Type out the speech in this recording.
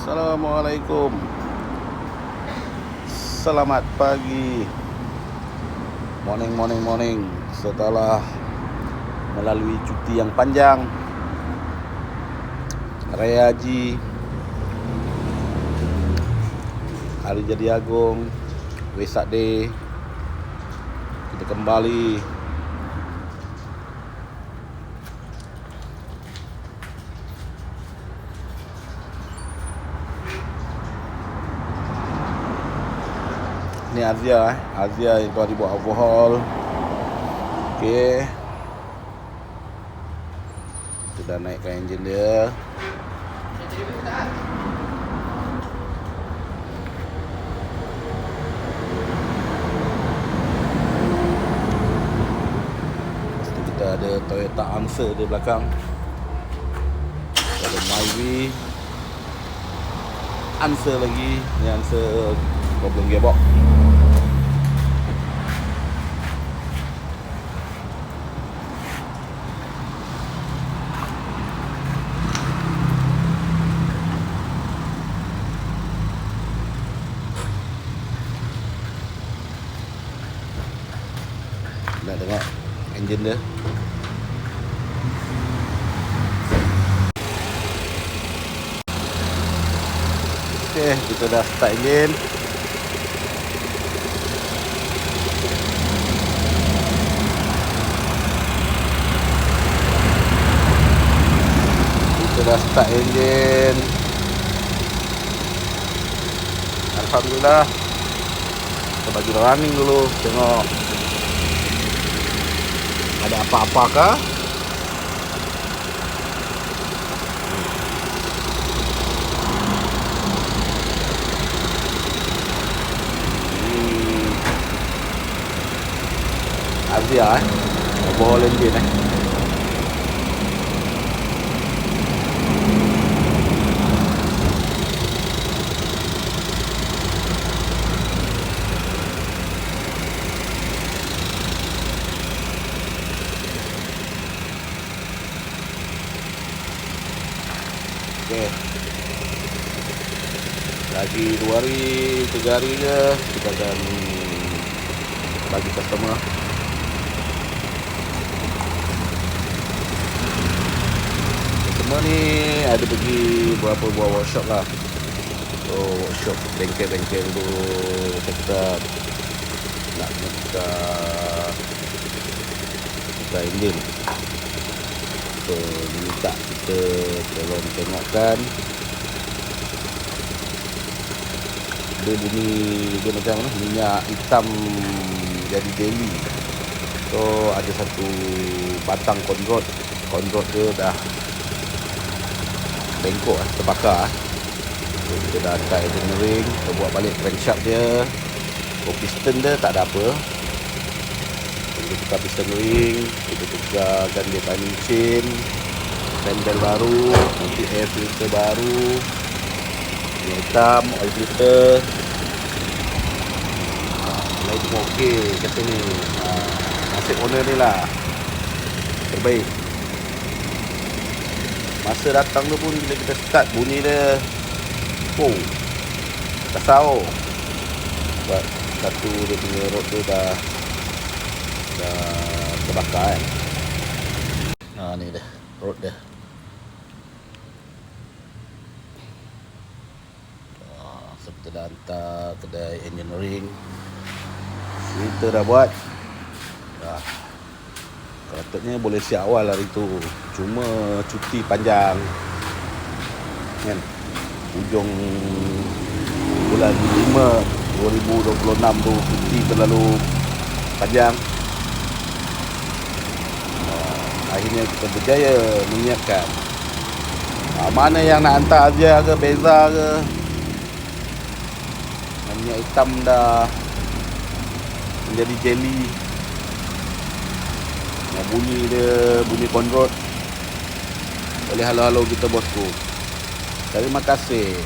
Assalamualaikum. Selamat pagi. Morning. Setelah melalui cuti yang panjang, Raya Haji, Hari Jadi Agung, Wesak Day, kita kembali ni Azia yang tuan dibuat overhaul. Okey, kita dah naikkan enjin dia. Lepas tu kita ada Toyota Angsa di belakang. Kita ada Myvi, Angsa lagi. Ni Angsa problem gearbox. Nak tengok enjin dia. Okey, kita dah start enjin. Kita dah start enjin. Alhamdulillah. Kita bagi running dulu, tengok ada apa-apakah. Azia overhaul engine Okey, lagi 2 hari 3 hari je kita akan bagi customer. Customer ni ada pergi beberapa buah workshop lah. So workshop bengkel-bengkel tu kita nak buka enjin. So minta kita tolong tengokkan dia bunyi dia macam mana, minyak hitam jadi jelly. So ada satu batang conrod dia dah bengkok, terbakar. So kita dah angkat engine ring, kita buat balik crankshaft dia. So piston dia tak ada apa. Kita tukar piston ring, kita tukarkan dia timing chain, pendel baru, nanti air filter baru, yang hitam, oil filter. Lain semua okey kata ni. Nasib owner ni lah terbaik. Masa datang tu pun bila kita start bunyi dia kasar. Sebab satu dia punya rod tu dah terbakar kan. Ni dia rod dia. So kita dah hantar kedai engineering. Kita dah buat. Patutnya boleh siap awal hari tu, cuma cuti panjang kan, hujung bulan 5 2026 tu cuti terlalu panjang. Akhirnya kita berjaya menyiapkan. Mana yang nak hantar Azia ke Beza ke, minyak hitam dah menjadi jelly. Bunyi dia, bunyi conrod, boleh halo-halo kita bosku. Terima kasih.